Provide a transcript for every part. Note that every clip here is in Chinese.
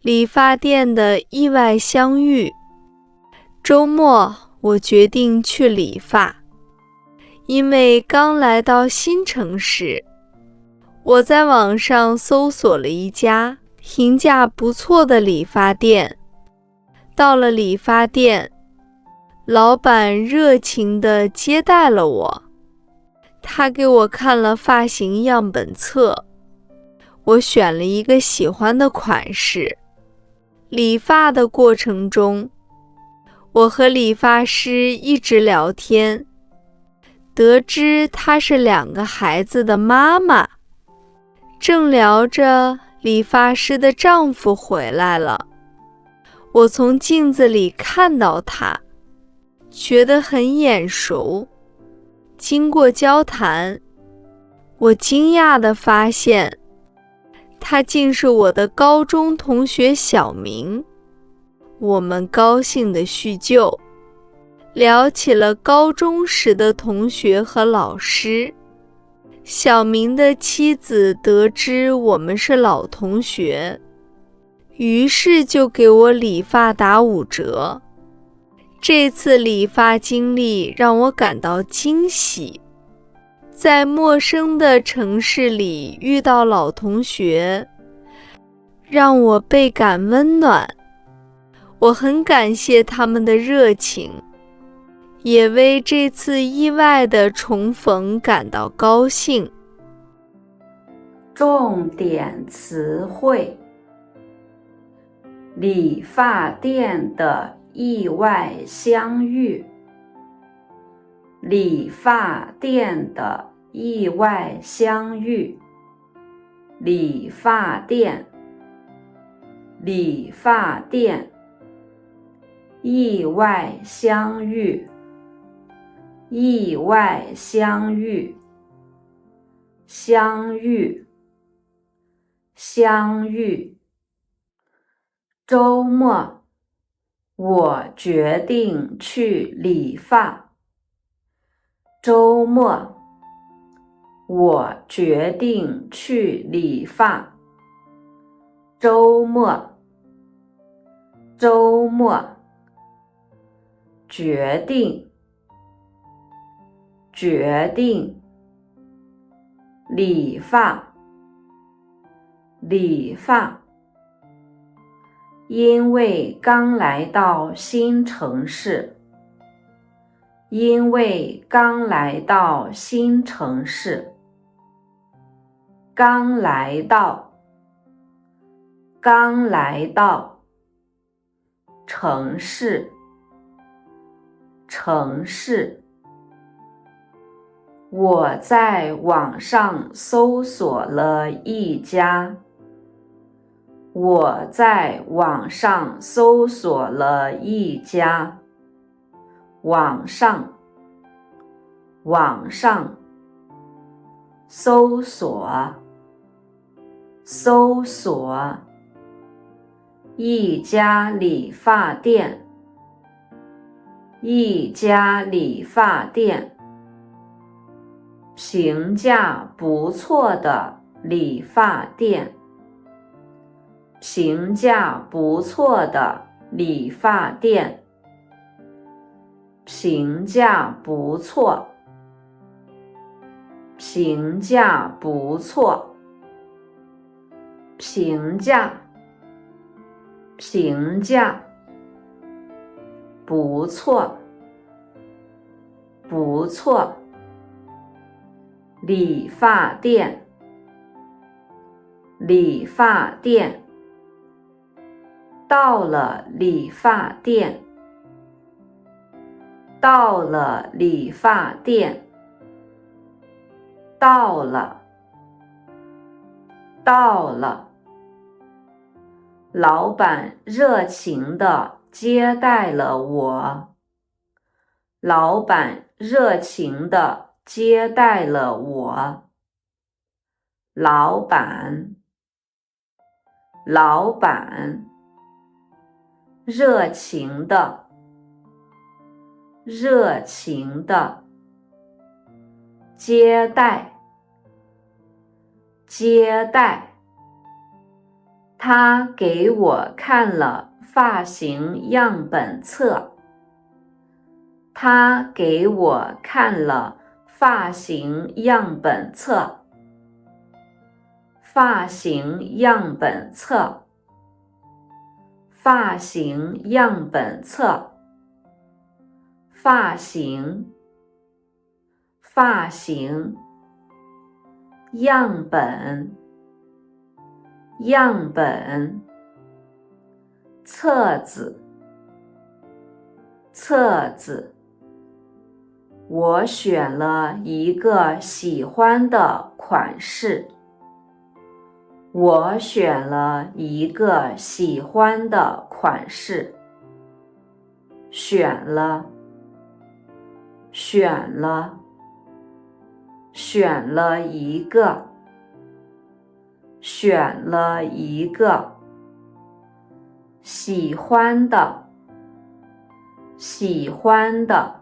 理发店的意外相遇。周末，我决定去理发，因为刚来到新城市，我在网上搜索了一家评价不错的理发店。到了理发店，老板热情地接待了我，他给我看了发型样本册，我选了一个喜欢的款式。理发的过程中，我和理发师一直聊天，得知她是2个孩子的妈妈。正聊着，理发师的丈夫回来了。我从镜子里看到他，觉得很眼熟。经过交谈，我惊讶地发现，他竟是我的高中同学小明。我们高兴地叙旧，聊起了高中时的同学和老师。小明的妻子得知我们是老同学，于是就给我理发打5折。这次理发经历让我感到惊喜，在陌生的城市里遇到老同学，让我倍感温暖。我很感谢他们的热情，也为这次意外的重逢感到高兴。重点词汇：理发店的意外相遇，理发店的意外相遇，理发店，理发店，意外相遇，意外相遇，相遇，相遇。周末，我决定去理发。周末，我决定去理发。周末，周末，决定，决定，理发，理发。因为刚来到新城市，因为刚来到新城市，刚来到，刚来到，城市，城市。我在网上搜索了一家，我在网上搜索了一家，网上，网上，搜索，搜索，一家理发店，一家理发店，评价不错的理发店，评价不错的理发店，评价不错，评价不错，评价，评价，不错，不错，理发店，理发店。到了理发店，到了理发店，到了，到了。老板热情地接待了我，老板热情地接待了我，老板，老板。热情的，热情的，接待，接待。他给我看了发型样本册。他给我看了发型样本册。发型样本册。发型样本册。发型。发型。样本。样本。册子。册子。我选了一个喜欢的款式。我选了一个喜欢的款式。选了。选了。选了一个。选了一个。喜欢的。喜欢的。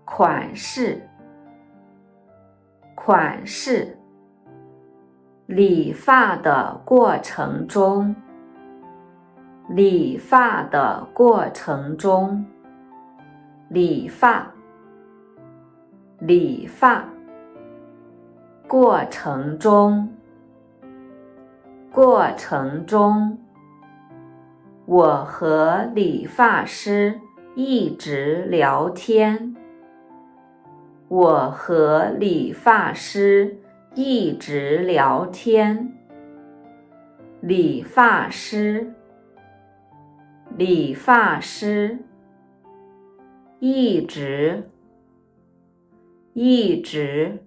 款式。款式。理发的过程中。理发的过程中。理发。理发。过程中。过程中。我和理发师一直聊天。我和理发师一直聊天。理发师。理发师。一直。一直。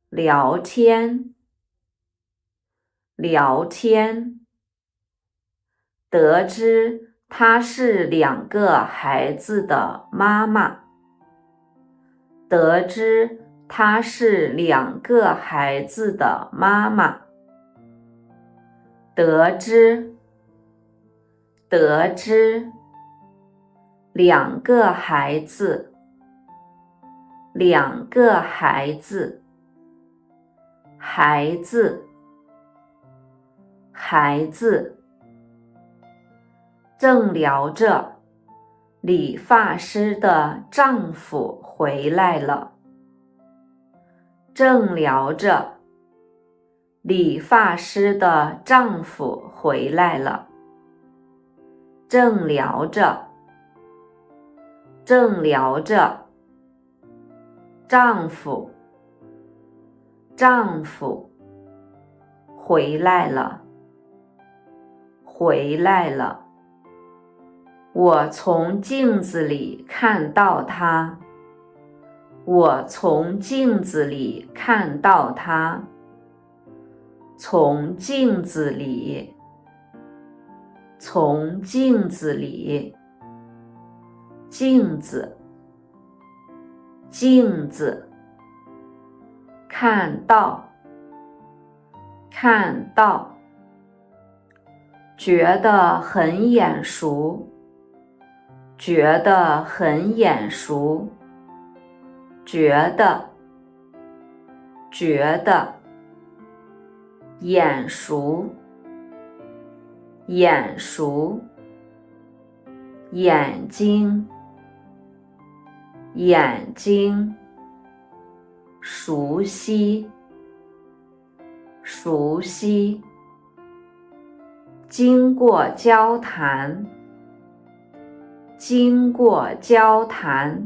聊天。聊天。得知她是2个孩子的妈妈。得知她是2个孩子的妈妈。得知。得知。2个孩子。2个孩子。孩子。孩子。正聊着，理发师的丈夫回来了。正聊着，理发师的丈夫回来了。正聊着。正聊着。丈夫。丈夫。回来了。回来了。我从镜子里看到他。我从镜子里看到他。从镜子里。从镜子里。镜子。镜子。看到。看到。觉得很眼熟。觉得很眼熟。觉得。觉得。眼熟。眼熟。眼睛。眼睛。熟悉。熟悉。经过交谈。经过交谈。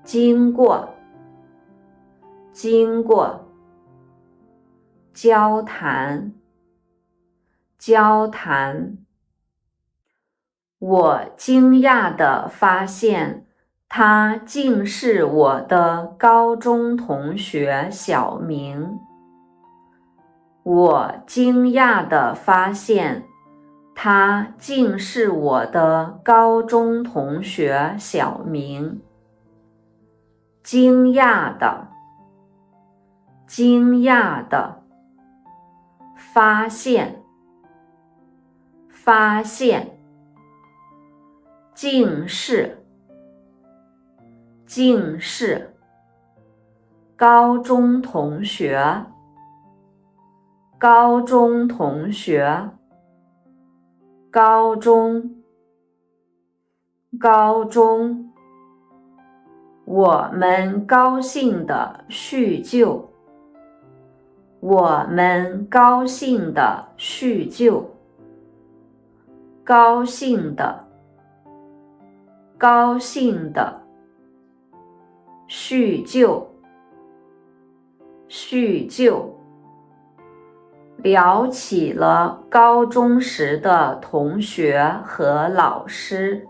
经过。经过。交谈。交谈。我惊讶地发现，他竟是我的高中同学小明。我惊讶地发现，他竟是我的高中同学小明。惊讶的。惊讶的。发现。发现。竟是。竟是。高中同学。高中同学，高中，高中，我们高兴地叙旧，我们高兴地叙旧，高兴的，高兴的，叙旧，叙旧，聊起了高中时的同学和老师，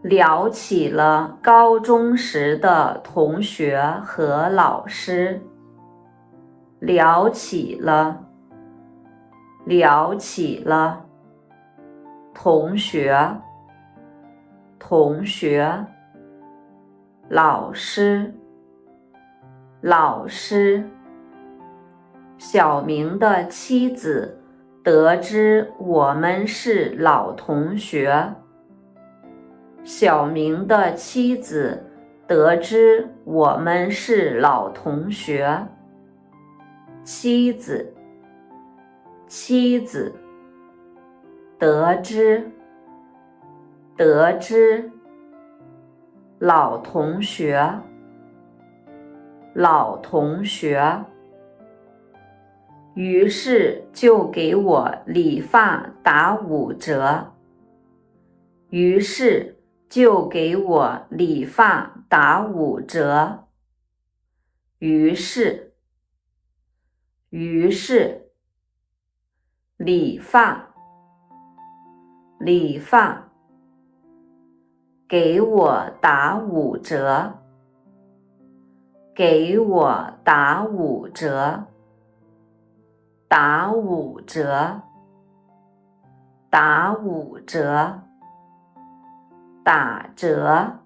聊起了高中时的同学和老师，聊起了，聊起了，同学，同学，老师，老师。小明的妻子得知我们是老同学，小明的妻子得知我们是老同学，妻子，妻子，得知，得知，老同学，老同学。于是就给我理发打5折，于是就给我理发打5折，于是，于是，理发，理发，给我打5折，给我打5折，打5折，打5折，打折，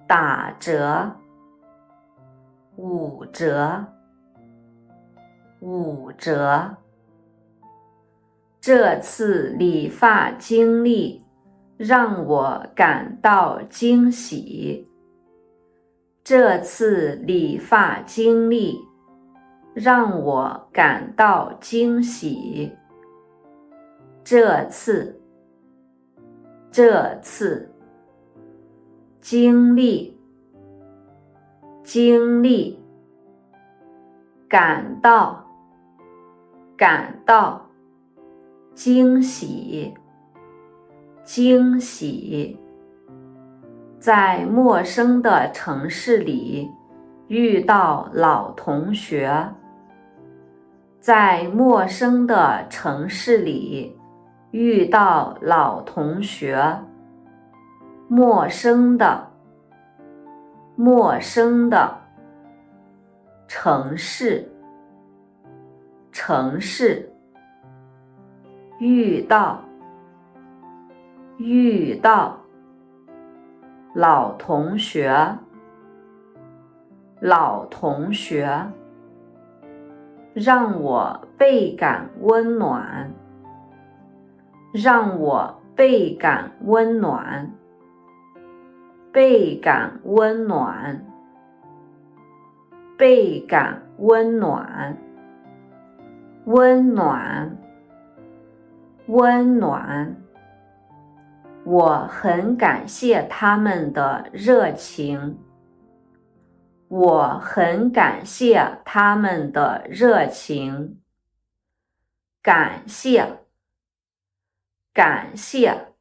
打折，5折，5折。这次理发经历让我感到惊喜，这次理发经历让我感到惊喜，这次，这次，经历，经历，感到，感到，惊喜，惊喜，在陌生的城市里遇到老同学，在陌生的城市里遇到老同学，陌生的，陌生的，城市，城市，遇到，遇到，老同学，老同学，让我倍感温暖，让我倍感温暖，倍感温暖，倍感温暖，温暖，温暖。我很感谢他们的热情，我很感谢他们的热情，感谢，感谢，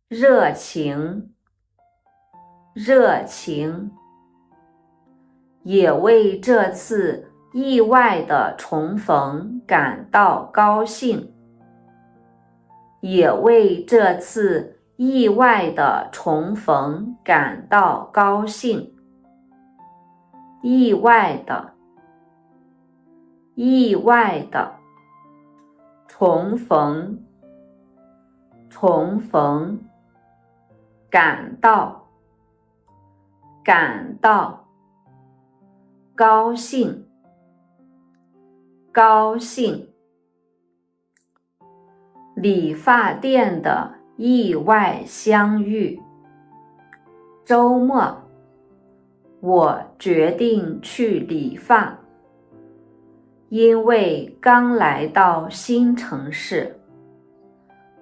热情，热情，也为这次意外的重逢感到高兴，也为这次意外的重逢感到高兴，意外的，意外的，重逢，重逢，感到，感到，高兴，高兴。理发店的意外相遇。周末，我决定去理发。因为刚来到新城市，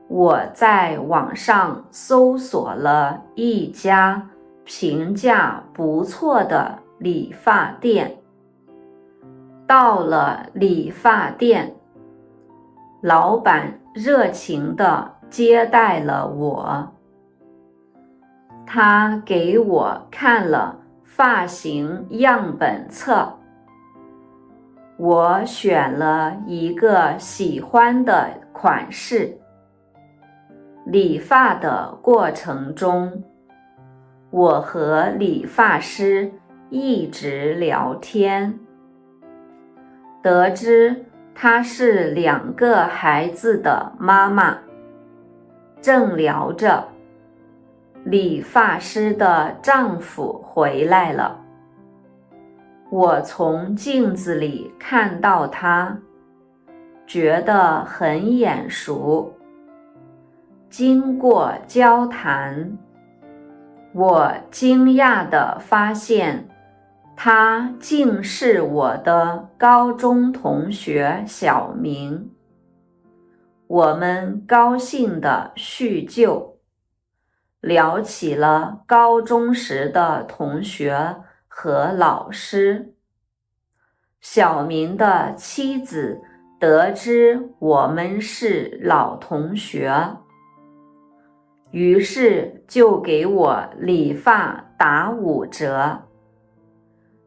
我在网上搜索了一家评价不错的理发店。到了理发店，老板热情地接待了我。他给我看了发型样本册，我选了一个喜欢的款式。理发的过程中，我和理发师一直聊天，得知她是2个孩子的妈妈。正聊着，理发师的丈夫回来了。我从镜子里看到他，觉得很眼熟。经过交谈，我惊讶地发现，他竟是我的高中同学小明。我们高兴地叙旧，聊起了高中时的同学和老师。小明的妻子得知我们是老同学，于是就给我理发打5折。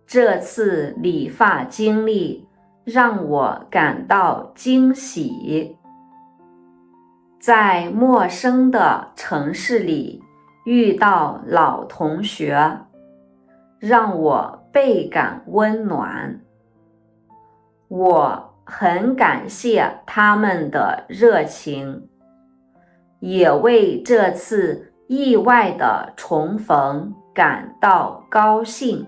这次理发经历让我感到惊喜。在陌生的城市里遇到老同学，让我倍感温暖。我很感谢他们的热情，也为这次意外的重逢感到高兴。